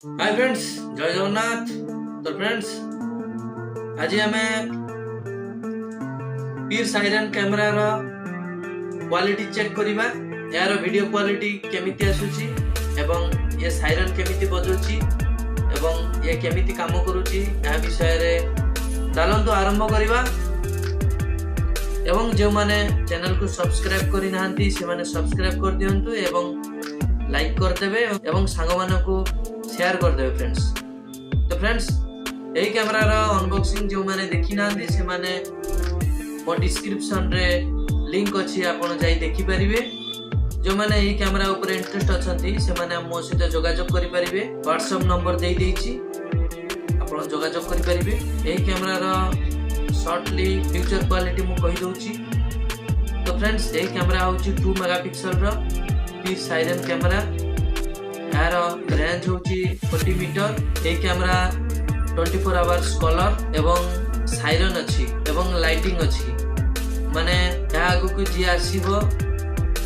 Hi friends, जय जगन्नाथ। तो friends आज आम पीर साइरन कैमरा रो क्वालिटी चेक करिबा। यार वीडियो क्वालिटी केमिति आसुची एवं ये साइरन केमिति बजुची एवं ये केमिति काम करूची या विषय रे चलंतु आरंभ करिबा। एवं जो माने चैनल को सब्सक्राइब करि नाहंती से माने सब्सक्राइब कर दियंतु एवं लाइक कर देबे एवं सांग मानकु शेयर कर देबे फ्रेंड्स। तो फ्रेंड्स यही कैमरा रा अनबॉक्सिंग जो माने देखि नांदी से माने मो डिस्क्रिप्शन रे लिंक अछि, आपण जाई देखि परिबे। जो माने यही कैमरा ऊपर इंटरेस्ट अछंती से माने मो सहित जोगाजोग करि परिबे। व्हाट्सएप नंबर देई देइछि, आपण जोगाजोग करि परिबे। यही कैमरा रा शॉर्टली पिक्चर क्वालिटी मु कहि दोछि। तो फ्रेंड्स यही कैमरा होछि 2 मेगापिक्सल रा पीर साइरन कैमरा। यार रेंज होची 40 मीटर। ये कैमरा 24 आवर्स कलर एवं साइरन अच्छी एवं लाइटिंग अच्छी, माने यहाँ आगु को जी आसीबो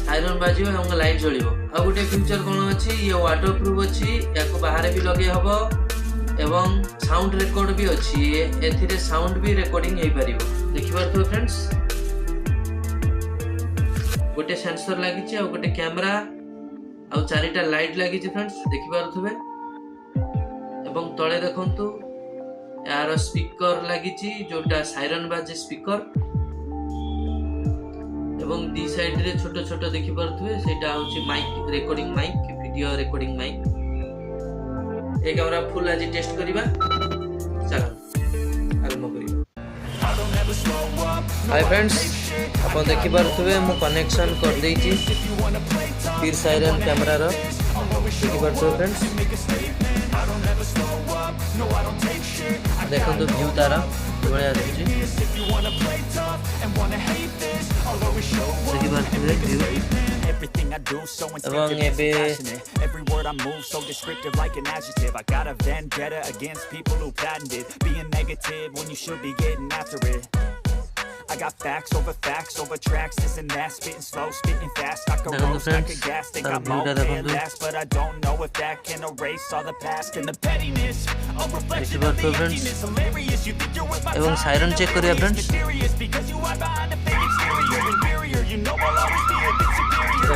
साइरन बाजियो एवं लाइट जलिबो। आ गोटे फीचर कोन अछि, ये वाटर प्रूफ अछि, याको बाहर भी लगे हबो एवं साउंड रिकॉर्ड भी अछि। एथिरे साउंड भी रिकॉर्डिंग हेई परिबो। देखि पारथो फ्रेंड्स, गोटे सेंसर लागि छै आ गोटे कैमरा आउ चारिटा लाइट लगी फ्रेंड्स देखि पारुथबे। एवं तळे देखंतु यार स्पीकर लगी जोटा साइरन बाजे स्पीकर एवं दी साइड रे छोटो छोटो देखि पारुथबे सेटा होची mic, recording mic, video recording mic. ए कैमरा फुल आज टेस्ट करिबा। चलो आरंभ करिबा। हाय फ्रेंड्स, अपन देखि पारुथबे मु कनेक्शन कर देइची पीर साइरन कैमरा रो। देखि पारुथबे फ्रेंड्स, देखंतु व्यू तारा बढिया आछी। देखि पारुथबे व्यू एवं एबे every word I move so descriptive like an adjective. I got a vendetta against people who patented being negative when you should be getting after it. I got facts over tracks, this and that, spitting slow, spitting fast. I can roast, I can gas, think I'm all and last, but I don't know if that can erase all the past and the pettiness. A reflection of the emptiness, hilarious. You think you're worth my time, एवं siren check करिया friends. mysterious because you hide behind a fake exterior, inferior. You know I'll always be a bit superior.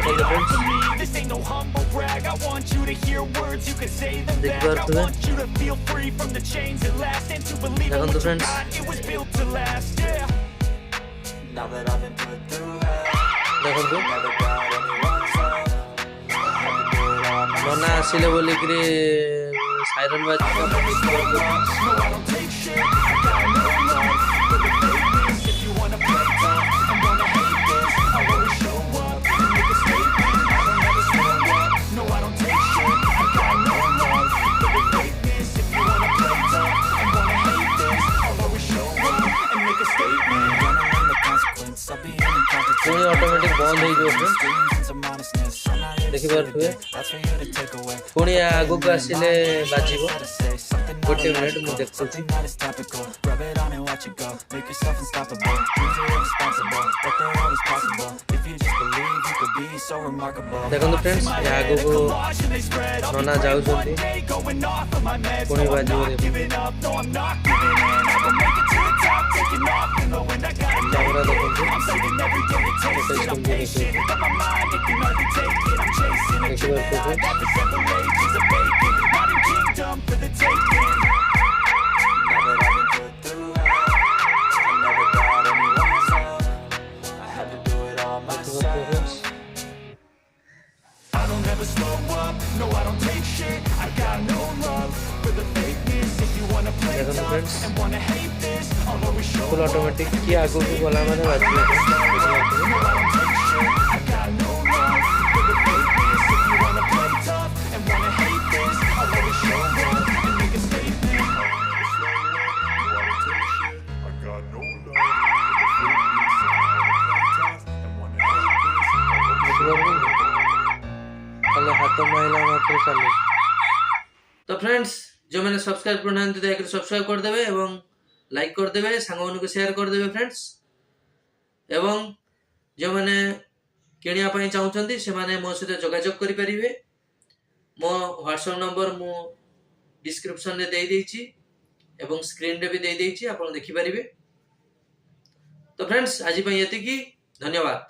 To me, this ain't no humble brag. I want you to hear words, you can say them back. I want you to feel free from the chains that last and to believe in what you got. It was built to last, yeah. Now that I've been put through hell, never got anyone's help. मना आसिले बोली कि siren बाज No, I don't take shit. I got no love for the fakeness. If you wanna play tough and wanna hate this, I'll always show up and make a statement. I don't ever slow up. No, I don't take shit. I got no love for the fakeness. If you wanna play tough and wanna hate this, I'll always show up and make a statement. Gonna learn the consequence of being incompetent. पुणी automatic बंद हो जो देखि पारथबे। पुणी आगु को आसिले बाजिबो। गोटे minute मु देखुछि। देखंतु फ्रेंड्स, या आगु को नना जाउछंती पुणी बाजिबो। कैमरा देखंतु I don't ever slow up, no I don't take shit. I got no love for the fakeness. If you wanna play tough and wanna hate this, I'll always show up. Full automatic की आगु को बोला माने बाजिबो। No I don't take shit. I got no love for the fakeness. If you wanna play tough and wanna hate this, I'll always show up and make a statement. I got no love for the fakeness. कल हाथ महिला मात्र चले। तो friends, जो मैंने subscribe करना तो दया कर सब्सक्राइब कर देबे एवं लाइक कर देबे, सांग मानू को शेयर कर देबे फ्रेंड्स। एवं जो मैंने किनिया पई चाहुचंती से माने मो सहित जोगाजोग करि परिबे। मो व्हाट्सएप नंबर मु डिस्क्रिप्शन रे देई देइछि एवं स्क्रीन रे भी देई देइछि, आपण देखि परिबे। तो फ्रेंड्स आज पई एति की, धन्यवाद।